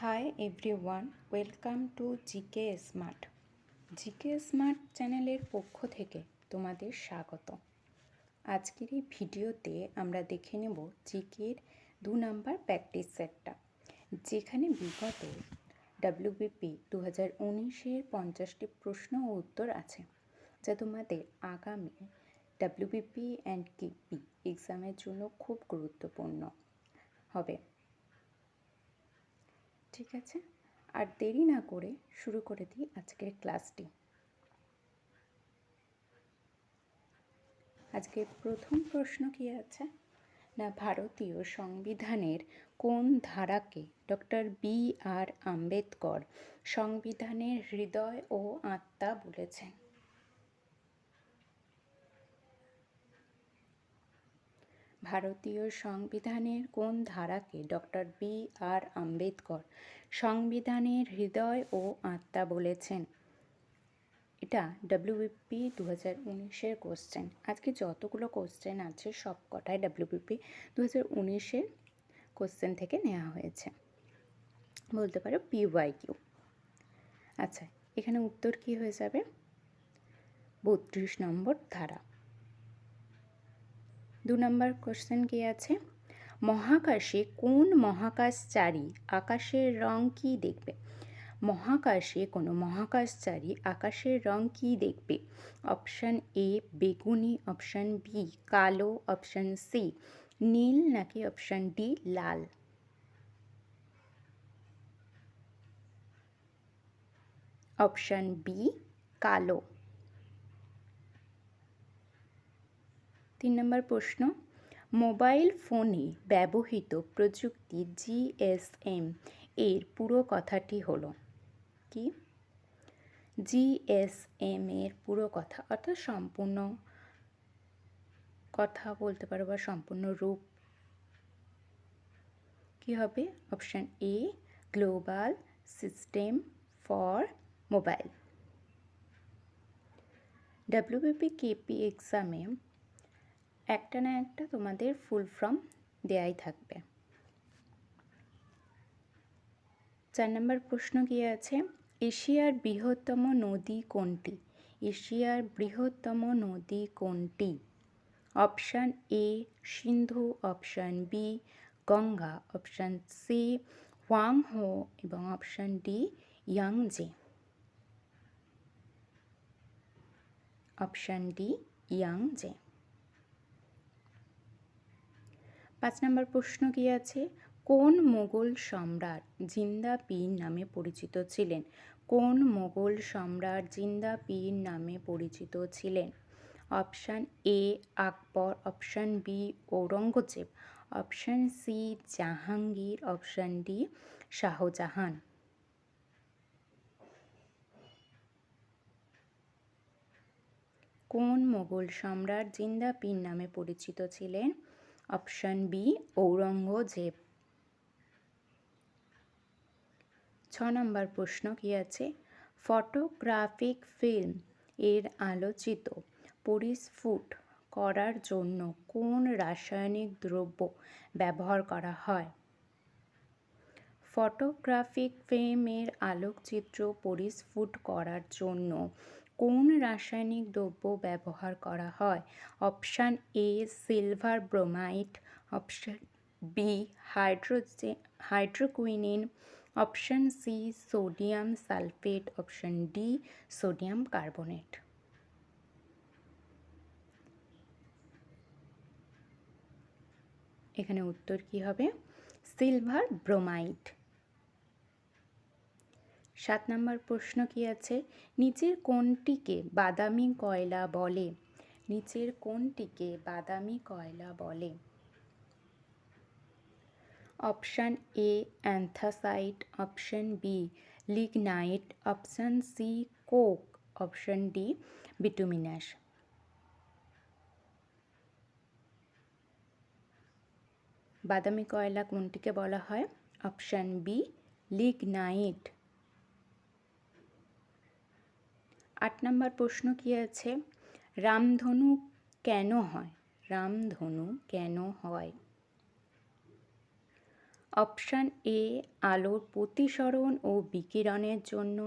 Hi everyone, welcome to GK smart. GK smart চ্যানেলের পক্ষ থেকে তোমাদের স্বাগত। আজকের এই ভিডিওতে আমরা দেখে নেব জিকের 2 নাম্বার প্র্যাকটিস সেটটা, যেখানে বিগত WBP 2019-এর 50টি প্রশ্ন ও উত্তর আছে, যা তোমাদের আগামী WBP অ্যান্ড KP এক্সামের জন্য খুব গুরুত্বপূর্ণ হবে। ঠিক আছে, আর দেরি না করে শুরু করে দিই আজকের ক্লাসটি। আজকের প্রথম প্রশ্ন কি আছে না, ভারতীয় সংবিধানের কোন ধারাকে ডক্টর BR আম্বেদকর সংবিধানের হৃদয় ও আত্মা বলেছেন? ভারতীয় সংবিধানের কোন ধারাকে ডক্টর BR আম্বেদকর সংবিধানের হৃদয় ও আত্মা বলেছেন? এটা WBP 2019-এর কোশ্চেন। আজকে যতগুলো কোশ্চেন আছে সব কটাই WBP 2019-এর কোশ্চেন থেকে নেওয়া হয়েছে, বলতে পারো PYQ। আচ্ছা, এখানে উত্তর কি হয়ে যাবে? 32 নম্বর ধারা। 2 নম্বর কোশ্চেন কি আছে? মহাকাশে কোন মহাকাশচারী আকাশের রং কি দেখবে? মহাকাশে কোনো মহাকাশচারী আকাশের রং কি দেখবে? অপশান A বেগুনি, অপশান B কালো, অপশান C নীল, নাকি অপশান D লাল? অপশান B কালো। 3 নম্বর প্রশ্ন, মোবাইল ফোনে ব্যবহৃত প্রযুক্তি GSM এর পুরো কথাটি হলো কি? GSM এর পুরো কথা অর্থাৎ সম্পূর্ণ কথা বলতে পারো বা সম্পূর্ণ রূপ কি হবে? Option A global system for mobile. WBP KP এক্সামে একটা না একটা তোমাদের ফুল ফর্ম দেয়াই থাকবে। 4 নম্বর প্রশ্ন কি আছে? এশিয়ার বৃহত্তম নদী কোনটি? এশিয়ার বৃহত্তম নদী কোনটি? Option A Sindhu, option B Ganga, option C Hwang Ho এবং option D Yangtze. Option D Yangtze. 5 নম্বর প্রশ্ন কি আছে? কোন মোগল সম্রাট জিন্দা পীর নামে পরিচিত ছিলেন? কোন মোগল সম্রাট জিন্দা পীর নামে পরিচিত ছিলেন? Option A Akbar, option B Aurangzeb, option C Jahangir, option D Shahjahan. কোন মোগল সম্রাট জিন্দা পীর নামে পরিচিত ছিলেন? Option B Aurangzeb. 6 নম্বর প্রশ্ন কি আছে? ফটোগ্রাফিক ফিল্ম এর আলোচিত পরিস্ফুট করার জন্য কোন রাসায়নিক দ্রব্য ব্যবহার করা হয়? ফটোগ্রাফিক ফিল্মের আলোকচিত্র পরিস্ফুট করার জন্য কোন রাসায়নিক দ্রব্য ব্যবহার করা হয়? Option A silver bromide, option B hydroquinone, option C sodium sulphate, option D sodium carbonate. এখানে উত্তর কি হবে? Silver bromide. 7 নম্বর প্রশ্ন কি আছে? নিচের কোনটিকে বাদামি কয়লা বলে? নিচের কোনটিকে বাদামি কয়লা বলে? Option A anthracite, option B lignite, option C coke, option D bituminous. বাদামি কয়লা কোনটিকে বলা হয়? Option B lignite. 8 নম্বর প্রশ্ন কি আছে? রামধনু কেন হয়? রামধনু কেন হয়? অপশান এ আলোর প্রতিসরণ ও বিকিরণের জন্য,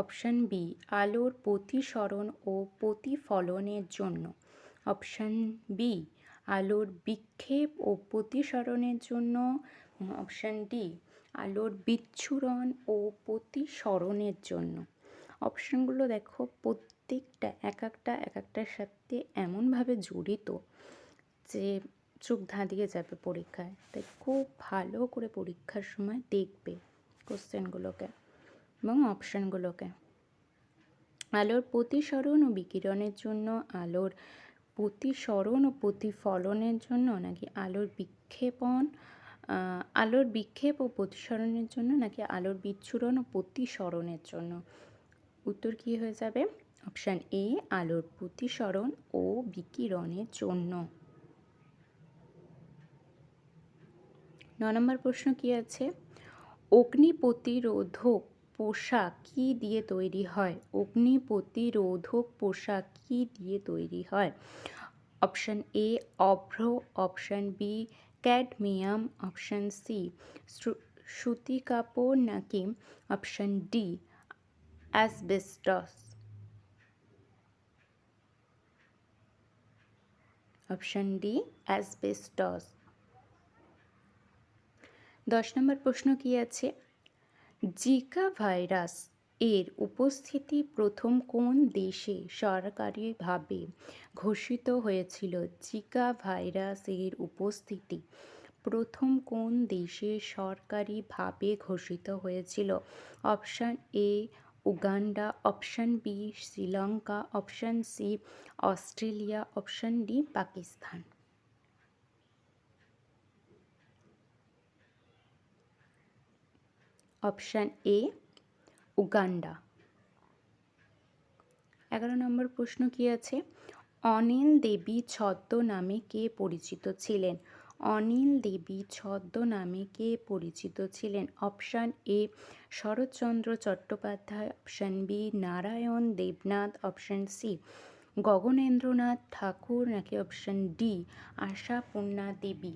অপশান বি আলোর প্রতিসরণ ও প্রতিফলনের জন্য, অপশান বি আলোর বিক্ষেপ ও প্রতিসরণের জন্য, অপশান ডি আলোর বিচ্ছুরণ ও প্রতিসরণের জন্য। অপশানগুলো দেখো প্রত্যেকটা এক একটার সাথে এমনভাবে জড়িত যে চোখ ধাঁধিয়ে যাবে পরীক্ষায়। তাই খুব ভালো করে পরীক্ষার সময় দেখবে কোশ্চেনগুলোকে এবং অপশানগুলোকে। আলোর প্রতিসরণ ও বিকিরণের জন্য, আলোর প্রতিসরণ ও প্রতিফলনের জন্য, নাকি আলোর বিক্ষেপ ও প্রতিসরণের জন্য, নাকি আলোর বিচ্ছুরণ ও প্রতিসরণের জন্য। উত্তর কী হয়ে যাবে? অপশান এ আলোর প্রতিসরণ ও বিকিরণের জন্য। 9 নম্বর প্রশ্ন কি আছে? অগ্নি প্রতিরোধক পোশাক কি দিয়ে তৈরি হয়? অগ্নি প্রতিরোধক পোশাক কি দিয়ে তৈরি হয়? অপশান এ অভ্র, option B cadmium, option C সুতি কাপড়, নাকি option D asbestos. Option D asbestos. 10 number প্রশ্ন কি আছে? জিকা ভাইরাস এর উপস্থিতি প্রথম কোন দেশে সরকারিভাবে ঘোষিত হয়েছিল? জিকা ভাইরাস এর উপস্থিতি প্রথম কোন দেশে সরকারিভাবে ঘোষিত হয়েছিল? Option A Uganda, option B Sri Lanka, option C Australia, option D Pakistan. Option A Uganda. 11 number প্রশ্ন কি আছে? অনিল দেবী ছদ্মনামে কে পরিচিত ছিলেন? অনিল দেবী ছদ্মনামে কে পরিচিত ছিলেন? Option A Sarat Chandra Chattopadhyay, option B Narayan Debnath, option C Gaganendranath Thakur, নাকি অপশান ডি আশাপূর্ণা দেবী।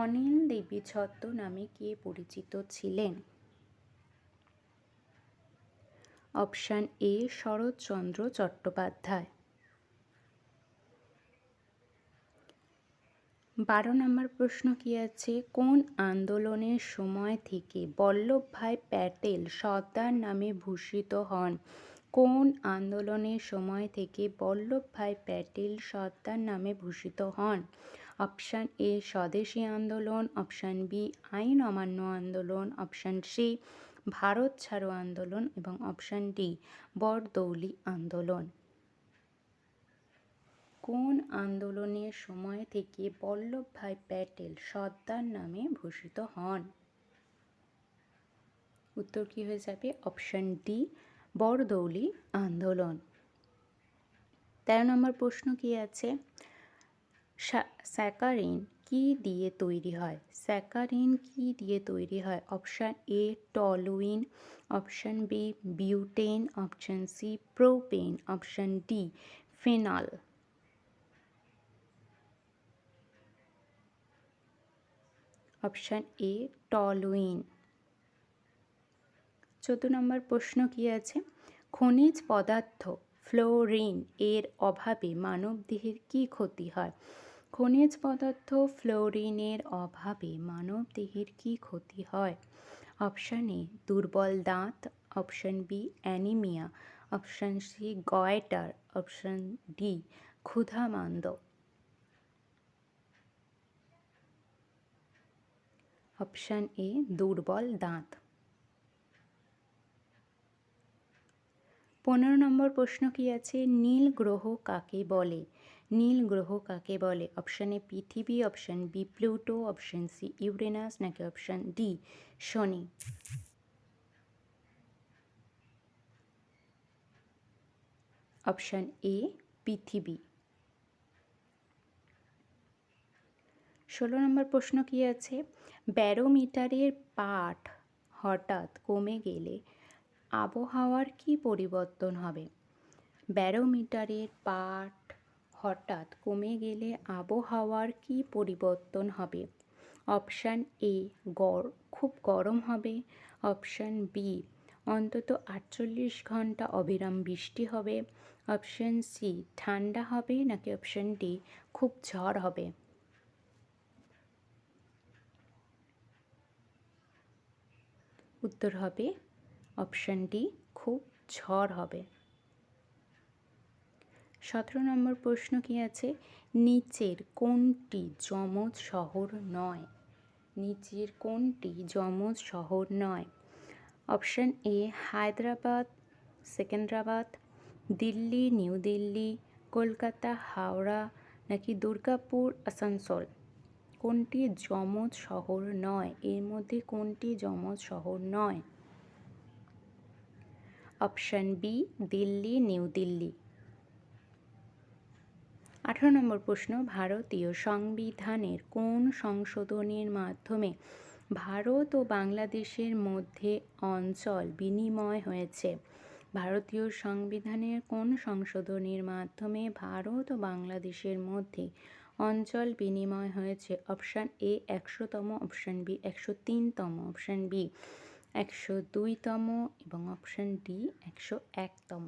অনিল দেবী ছদ্মনামে কে পরিচিত ছিলেন? Option A Sarat Chandra Chattopadhyay. 12 নম্বর প্রশ্ন কি আছে? কোন আন্দোলনের সময় থেকে বল্লভভাই প্যাটেল সর্দার নামে ভূষিত হন? কোন আন্দোলনের সময় থেকে বল্লভভাই প্যাটেল সর্দার নামে ভূষিত হন? অপশান এ স্বদেশী আন্দোলন, অপশান বি আইন অমান্য আন্দোলন, অপশান সি ভারত ছাড়ো আন্দোলন, এবং অপশান ডি বরদৌলি আন্দোলন। কোন আন্দোলনের সময় থেকে বল্লভভাই প্যাটেল সর্দার নামে ভূষিত হন? উত্তর কি হয়ে যাবে? অপশান ডি বরদৌলি আন্দোলন। 13 নম্বর প্রশ্ন কি আছে? স্যাকারিন কি দিয়ে তৈরি হয়? স্যাকারিন কি দিয়ে তৈরি হয়? Option A toluene, option B butane, option C propane, option D phenol. Option A toluene. 14 number প্রশ্ন কি আছে? খনিজ পদার্থ ফ্লোরিন এর অভাবে মানবদেহের কি ক্ষতি হয়? খনিজ পদার্থ ফ্লোরিনের অভাবে মানবদেহের কি ক্ষতি হয়? অপশান এ দুর্বল দাঁত, option B anaemia, option C goitre, option D ক্ষুধামান্দ। অপশান এ দুর্বল দাঁত। 15 নম্বর প্রশ্ন কি আছে? নীল গ্রহ কাকে বলে? নীল গ্রহ কাকে বলে? অপশান এ পৃথিবী, option B Pluto, option C Uranus, নাকি অপশান ডি শনি। অপশান এ পৃথিবী। 16 নম্বর প্রশ্ন কি আছে? ব্যারোমিটারের পাঠ হঠাৎ কমে গেলে আবহাওয়ার কি পরিবর্তন হবে? ব্যারোমিটারের পাঠ হঠাৎ কমে গেলে আবহাওয়ার কি পরিবর্তন হবে? অপশান এ খুব গরম হবে। অপশান বি অন্তত 48 ঘন্টা অবিরাম বৃষ্টি হবে। অপশান সি ঠান্ডা হবে, নাকি অপশান ডি খুব ঝড় হবে? উত্তর হবে অপশান ডি, খুব ঝড় হবে। 17 নম্বর প্রশ্ন কি আছে? নিচের কোনটি যমজ শহর নয়? নিচের কোনটি যমজ শহর নয়? Option A Hyderabad, Secunderabad, Delhi, New Delhi, Kolkata, Howrah, নাকি দুর্গাপুর, আসানসোল? কোনটি যমজ শহর নয়? এর মধ্যে কোনটি যমজ শহর নয়? Option B Delhi, New Delhi. 18 number প্রশ্ন, ভারতীয় সংবিধানের কোন সংশোধনীর মাধ্যমে ভারত ও বাংলাদেশের মধ্যে অঞ্চল বিনিময় হয়েছে? ভারতীয় সংবিধানের কোন সংশোধনীর মাধ্যমে ভারত ও বাংলাদেশের মধ্যে অঞ্চল বিনিময় হয়েছে? অপশান এ 100তম, অপশান বি 103তম, অপশান বি 102তম এবং অপশান ডি 101তম।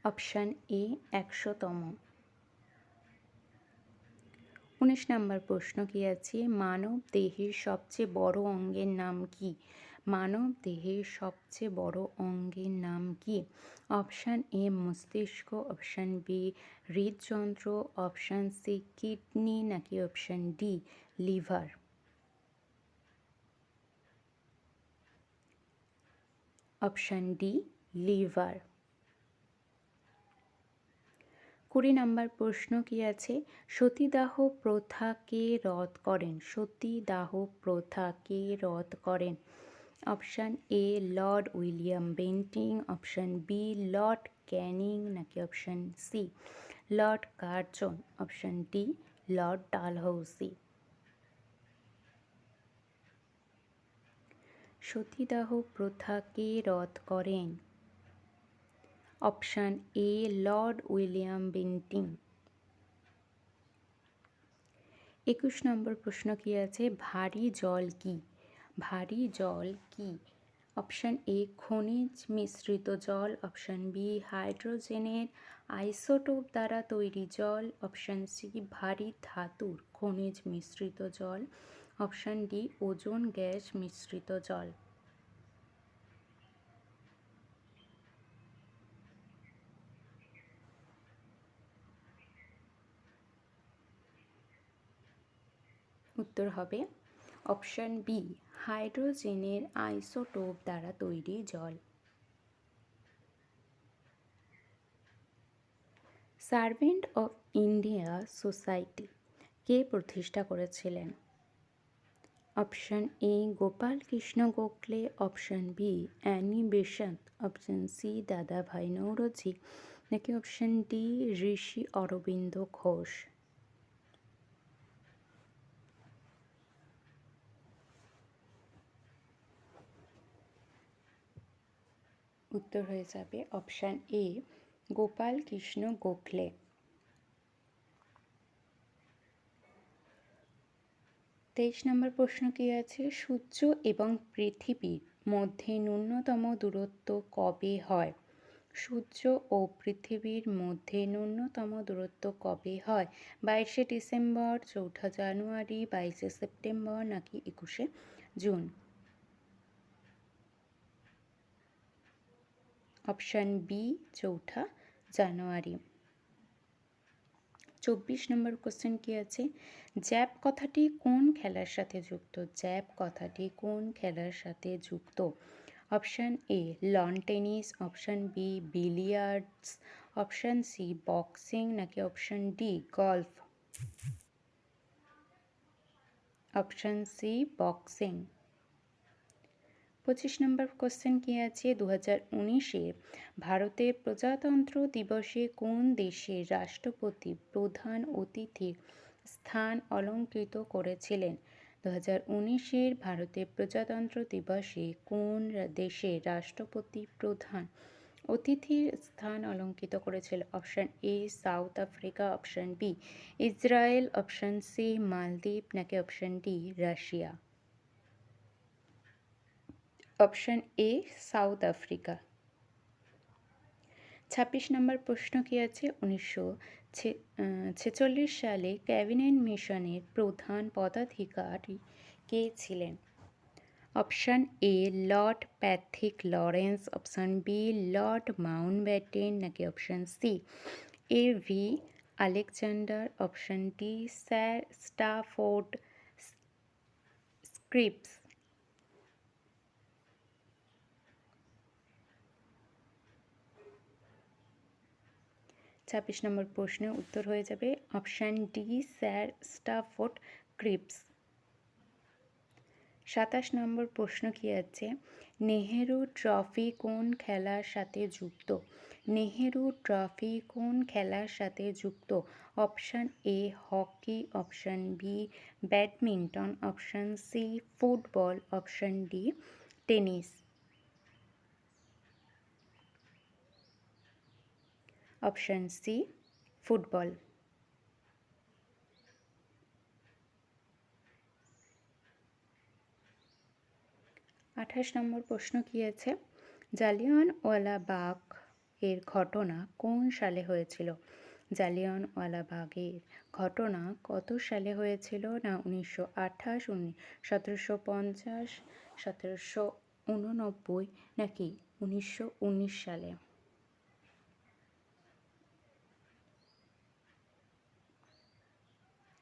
অপশান এ 100তম। 19 নম্বর প্রশ্ন কি আছে? মানব দেহের সবচেয়ে বড় অঙ্গের নাম কি? মানব দেহের সবচেয়ে বড় অঙ্গের নাম কি? অপশান এ মস্তিষ্ক, অপশান বি হৃদযন্ত্র, অপশান সি কিডনি, নাকি option D liver? Option D liver. 20 নম্বর প্রশ্ন কি আছে? সতীদাহ প্রথা কে রদ করেন? সতীদাহ প্রথা কে রদ করেন? Option A lord William Bentinck, option B lord Canning, নাকি option C lord Curzon, option D lord Dalhousie? সতীদাহ প্রথা কে রদ করেন? Option A lord William Bentinck. 21 নম্বর প্রশ্ন কি আছে? ভারী জল কি? ভারী জল কি? অপশান এ খনিজ মিশ্রিত জল, অপশান বি হাইড্রোজেনের আইসোটোপ দ্বারা তৈরি জল, অপশান সি ভারী ধাতুর খনিজ মিশ্রিত জল, অপশান ডি ওজোন গ্যাস মিশ্রিত জল? উত্তর হবে অপশান বি হাইড্রোজেনের আইসোটোপ দ্বারা তৈরি জল। সার্ভেন্ট অফ ইন্ডিয়া সোসাইটি কে প্রতিষ্ঠা করেছিলেন? Option A Gopal Krishna Gokhale, option B Annie Besant, option C Dadabhai Naoroji, নাকি অপশান ডি ঋষি অরবিন্দ ঘোষ? উত্তর হয়ে যাবে option A Gopal Krishna Gokhale. 23 number প্রশ্ন কি আছে? সূর্য এবং পৃথিবীর মধ্যে ন্যূনতম দূরত্ব কবে হয়? সূর্য ও পৃথিবীর মধ্যে ন্যূনতম দূরত্ব কবে হয়? 22শে ডিসেম্বর, 4ঠা জানুয়ারি, 22শে সেপ্টেম্বর, নাকি 21শে জুন? অপশান বি 4ঠা জানুয়ারি। 24 নম্বর কোশ্চেন কি আছে? জ্যাপ কথাটি কোন খেলার সাথে যুক্ত? জ্যাপ কথাটি কোন খেলার সাথে যুক্ত? Option A lawn tennis, option B billiards, option C boxing, নাকি option D golf? Option C boxing. 25 নম্বর কোশ্চেন কি আছে? 2019-এ ভারতের প্রজাতন্ত্র দিবসে কোন দেশের রাষ্ট্রপতি প্রধান অতিথির স্থান অলঙ্কৃত করেছিলেন? 2019-এর ভারতের প্রজাতন্ত্র দিবসে কোন দেশের রাষ্ট্রপতি প্রধান অতিথির স্থান অলঙ্কিত করেছিল? Option A South Africa, option B Israel, option C Maldives, নাকি option D Russia? Option A South Africa. ২৬ number প্রশ্ন কি আছে? 1946 সালে ক্যাবিনেট মিশনের প্রধান পদাধিকারী কে ছিলেন? Option A lord Pethick Lawrence, option B lord Mountbatten, নাকি option C A V Alexander, option D sir Stafford Cripps? ২৬ নম্বর প্রশ্নের উত্তর হয়ে যাবে option D sir Stafford Cripps. ২৭ নম্বর প্রশ্ন কি আছে? নেহেরু ট্রফি কোন খেলার সাথে যুক্ত? নেহেরু ট্রফি কোন খেলার সাথে যুক্ত? Option A hockey, option B badminton, option C football, option D tennis? Option C football. ২৮ number প্রশ্ন কি আছে? জালিয়ানওয়ালাবাগ এর ঘটনা কোন সালে হয়েছিল? জালিয়ানওয়ালাবাগের ঘটনা কত সালে হয়েছিল? না 1928, 1750, 1789, নাকি 1919 সালে?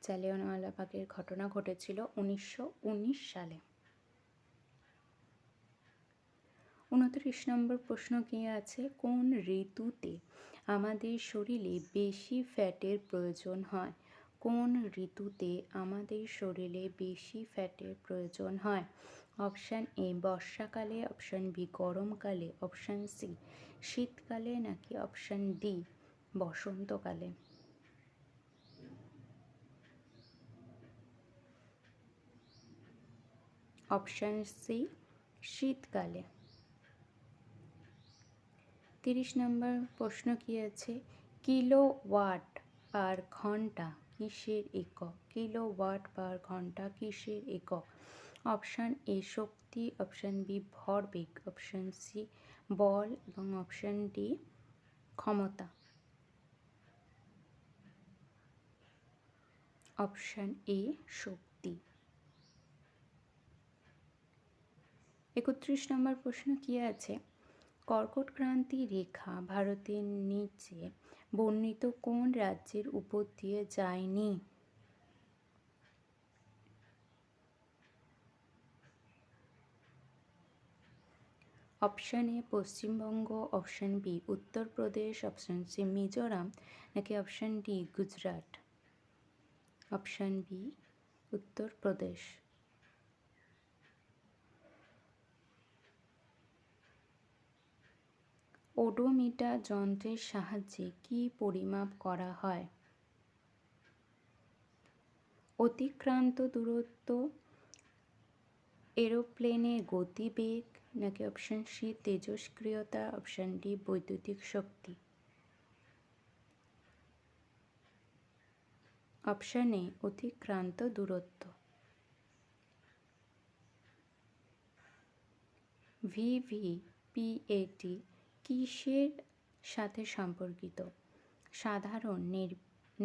জালিয়ানওয়ালাবাগের ঘটনা ঘটেছিল 1919 সালে। 29 নম্বর প্রশ্ন কি আছে? কোন ঋতুতে আমাদের শরীরে বেশি ফ্যাটের প্রয়োজন হয়? কোন ঋতুতে আমাদের শরীরে বেশি ফ্যাটের প্রয়োজন হয়? অপশান এ বর্ষাকালে, অপশান বি গরমকালে, অপশান সি শীতকালে, নাকি অপশান ডি বসন্তকালে? অপশান সি শীতকালে। 30 নম্বর প্রশ্ন কি আছে? কিলোওয়াট পার ঘন্টা কিসের একক? কিলোওয়াট পার ঘন্টা কিসের একক? অপশান এ শক্তি, অপশান বি ভরবেগ, অপশান সি বল, এবং অপশান ডি ক্ষমতা? অপশান এ শক্তি। 31 নম্বর প্রশ্ন কি আছে? কর্কট ক্রান্তি রেখা ভারতের নিচে বর্ণিত কোন রাজ্যের উপর দিয়ে যায়নি? Option A Paschimbanga, option B Uttar Pradesh, option C Mizoram, নাকি option D Gujarat? Option B Uttar Pradesh. Odometer যন্ত্রের সাহায্যে কি পরিমাপ করা হয়? অতিক্রান্ত দূরত্ব, এরোপ্লেনের গতিবেগ, নাকি অপশান সি তেজস্ক্রিয়তা, অপশান ডি বৈদ্যুতিক শক্তি? অপশান এ অতিক্রান্ত দূরত্ব। ভিভিপিএটি কিসের সাথে সম্পর্কিত? সাধারণ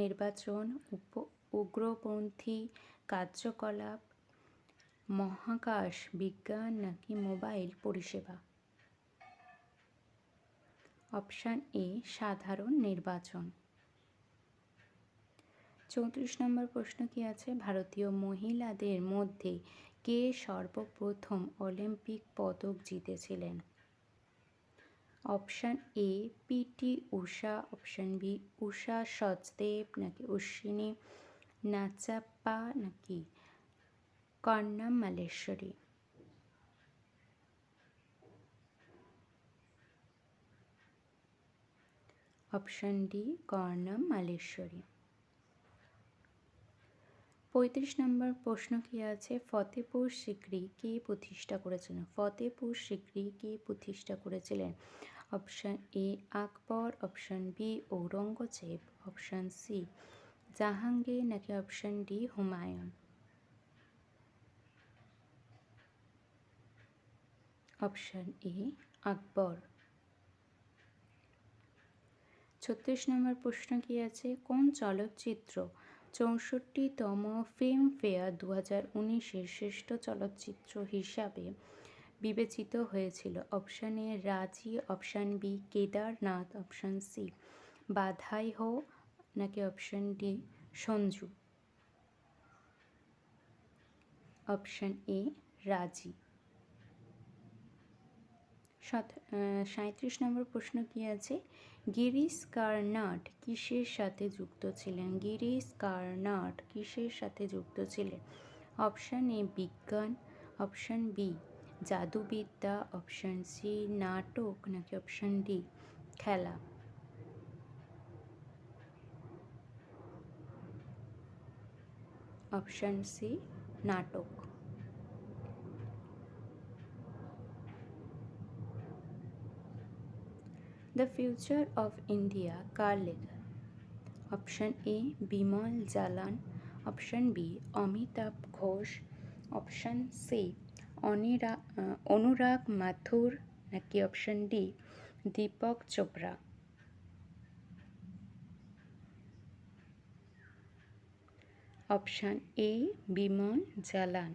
নির্বাচন, উগ্রপন্থী কার্যকলাপ, মহাকাশ বিজ্ঞান, নাকি মোবাইল পরিষেবা? অপশান এ সাধারণ নির্বাচন। 34 নম্বর প্রশ্ন কি আছে? ভারতীয় মহিলাদের মধ্যে কে সর্বপ্রথম অলিম্পিক পদক জিতেছিলেন? Option A P T Usha, option B Usha Sachdev, নাকি অশ্বিনী নাচাপ্পা, নাকি কর্ণম মালেশ্বরী? Option D Karnam Malleswari. 35 নম্বর প্রশ্ন কি আছে? ফতেপুর সিক্রি কে প্রতিষ্ঠা করেছিলেন? ফতেপুর সিক্রি কে প্রতিষ্ঠা করেছিলেন? Option A Akbar, option B Aurangzeb, option C Jahangir নাকি option D Humayun. Option A Akbar. 36 number প্রশ্ন কি আছে, কোন চলচ্চিত্র 64তম ফিল্মফেয়ার 2019-এর শ্রেষ্ঠ চলচ্চিত্র হিসাবে বিবেচিত হয়েছিল? Option A Raazi, option B Kedarnath, option C Badhaai Ho নাকি option D Sanju. Option A Raazi. 37 নম্বর প্রশ্ন কি আছে, গিরিশ কারনাড কিসের সাথে যুক্ত ছিলেন? গিরিশ কারনাড কিসের সাথে যুক্ত ছিলেন? অপশান এ বিজ্ঞান, অপশান বি জাদুবিদ্যা, অপশান সি নাটক নাকি অপশান ডি খেলা। অপশান সি নাটক। দ্য ফিউচার অফ ইন্ডিয়া কার লেখা? Option A Bimal Jalan, option B Amitabh Ghosh, option C Anurag Mathur নাকি option D Deepak Chopra. Option A Bimal Jalan.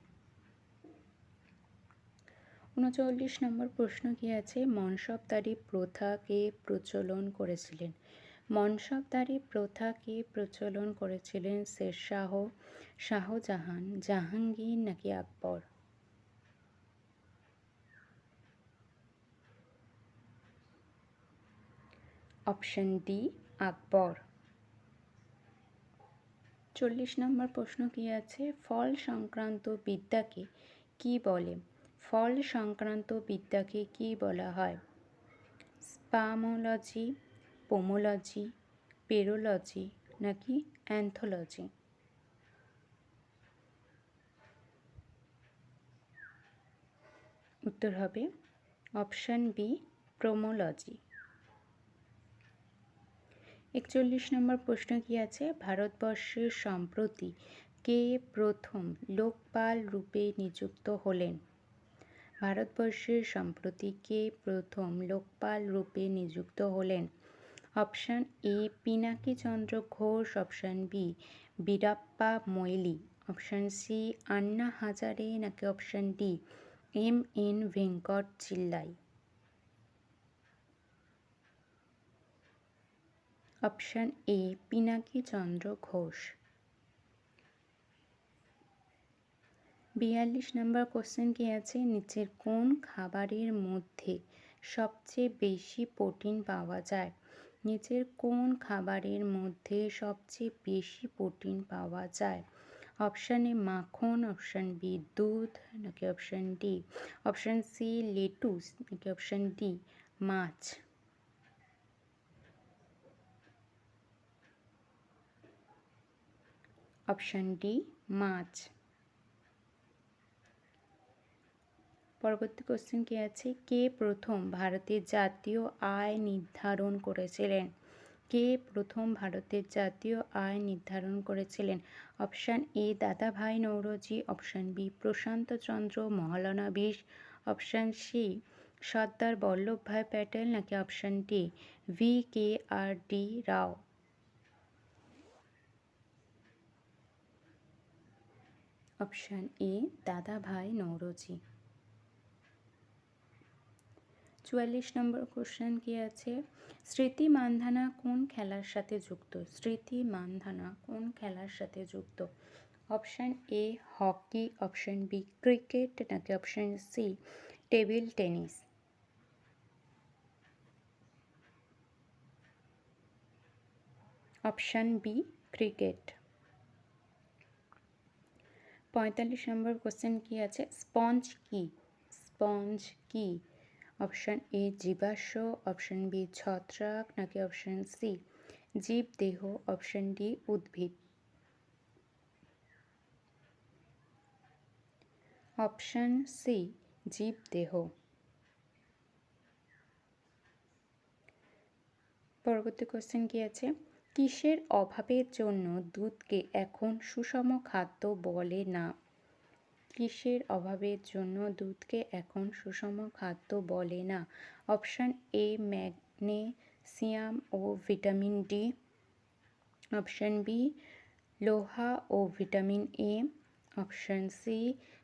39 number প্রশ্ন কি আছে, মনসবদারি প্রথা কে প্রচলন করেছিলেন? মনসবদারি প্রথা কে প্রচলন করেছিলেন? শেরশাহ, শাহজাহান, জাহাঙ্গীর নাকি আকবর? অপশান ডি আকবর। 40 নম্বর প্রশ্ন কি আছে, ফল সংক্রান্ত বিদ্যাকে কি বলে? ফল সংক্রান্ত বিদ্যাকে কি বলা হয়? স্পামোলজি, পোমোলজি, পেরোলজি নাকি অ্যান্থোলজি? উত্তর হবে অপশান বি পোমোলজি। 41 নম্বর প্রশ্ন কি আছে, ভারতবর্ষে সম্প্রতি কে প্রথম লোকপাল রূপে নিযুক্ত হলেন? ভারতবর্ষের সম্প্রতি কে প্রথম লোকপাল রূপে নিযুক্ত হলেন? Option A Pinaki Chandra Ghosh, option B Veerappa Moily, option C Anna Hazare নাকি option D M N. Venkata Chaliah. Option A Pinaki Chandra Ghosh. 42 number question কি আছে, নিচের কোন খাবারের মধ্যে সবচেয়ে বেশি প্রোটিন পাওয়া যায়? নিচের কোন খাবারের মধ্যে সবচেয়ে বেশি প্রোটিন পাওয়া যায়? অপশান এ মাখন, অপশান বি দুধ নাকি option D, option C lettuce নাকি অপশান ডি মাছ? অপশান ডি মাছ। পরবর্তী কোশ্চেন কি আছে, কে প্রথম ভারতের জাতীয় আয় নির্ধারণ করেছিলেন? কে প্রথম ভারতের জাতীয় আয় নির্ধারণ করেছিলেন? Option A Dadabhai Naoroji, option B Prasanta Chandra Mahalanobis, option C Sardar Vallabhbhai Patel নাকি option D VKR.D. Rao? Option A Dadabhai Naoroji. 44 number question কি আছে, স্মৃতি মান্ধানা কোন খেলার সাথে যুক্ত? স্মৃতি মান্ধানা কোন খেলার সাথে যুক্ত? Option A hockey, option B cricket নাকি option C table tennis? Option B cricket. 45 number question কি আছে, স্পঞ্জ কি? স্পঞ্জ কি? অপশান এ জীবাশ্ম, অপশান বি ছত্রাক নাকি অপশান সি জীবদেহ, অপশান ডি উদ্ভিদ? অপশান সি জীবদেহ। পরবর্তী কোশ্চেন কি আছে? কিসের অভাবের জন্য দুধকে এখন সুষম খাদ্য বলে না? কিসের অভাবের জন্য দুধকে এখন সুষম খাদ্য বলে না? অপশান এ ম্যাগনেসিয়াম ও ভিটামিন ডি, অপশান বি লোহা ও vitamin A, option C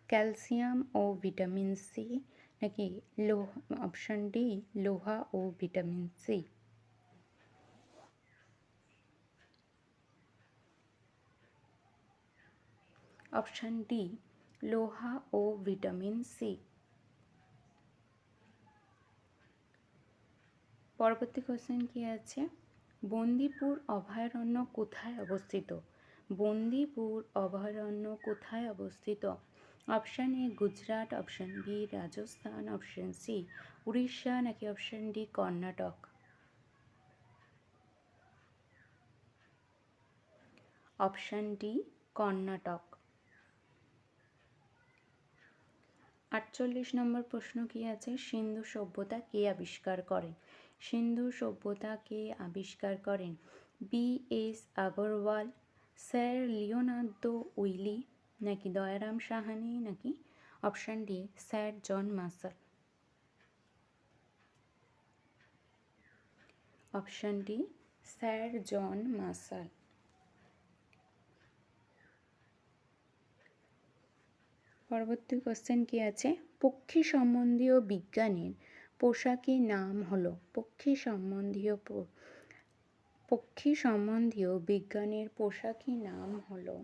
calcium ও ভিটামিন সি, নাকি অপশান ডি লোহা ও ভিটামিন সি। অপশান ডি লোহা ও ভিটামিন সি। পরবর্তী কোশ্চেন কি আছে? বন্দিপুর অভয়ারণ্য কোথায় অবস্থিত? বন্দিপুর অভয়ারণ্য কোথায় অবস্থিত? Option A Gujarat, option B Rajasthan, option C Orissa, নাকি option D Karnataka. Option D Karnataka. 48 number প্রশ্ন কি আছে? সিন্ধু সভ্যতা কে আবিষ্কার করেন? সিন্ধু সভ্যতা কে আবিষ্কার করেন? B S Agarwal, sir Leonardo Woolley, নাকি দয়ারাম সাহানি, নাকি option D sir John Marshall. Option D sir John Marshall. পরবর্তী কোশ্চেন কি আছে? পক্ষী সম্বন্ধীয় বিজ্ঞানের পোশাকি নাম হলো? পক্ষী সম্বন্ধীয় বিজ্ঞানের পোশাকি নাম হলো?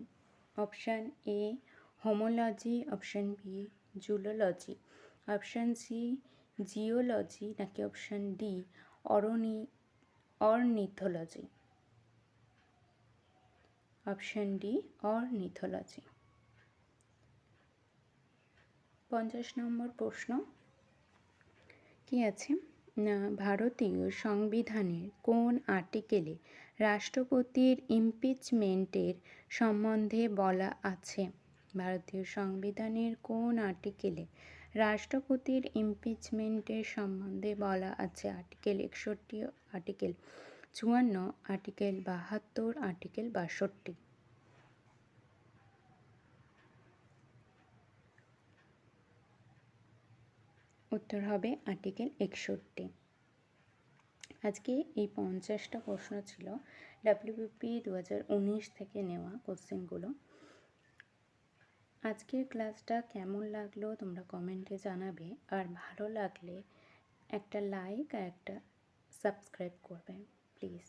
Option A homology, option B zoology, option C geology, নাকি option D ornithology. Option D ornithology. 50 number প্রশ্ন কি আছে? ভারতীয় সংবিধানের কোন আর্টিকেলে রাষ্ট্রপতির ইমপিচমেন্টের সম্বন্ধে বলা আছে? ভারতীয় সংবিধানের কোন আর্টিকেলে রাষ্ট্রপতির ইমপিচমেন্টের সম্বন্ধে বলা আছে? Article 61, article 54, article 72, article 62। উত্তর হবে আর্টিকেল 61। আজকে এই 50টা প্রশ্ন ছিল ডাব্লিউবিপি 2019 থেকে নেওয়া কোশ্চেনগুলো। আজকের ক্লাসটা কেমন লাগলো তোমরা কমেন্টে জানাবে, আর ভালো লাগলে একটা লাইক আর একটা সাবস্ক্রাইব করবে প্লিজ।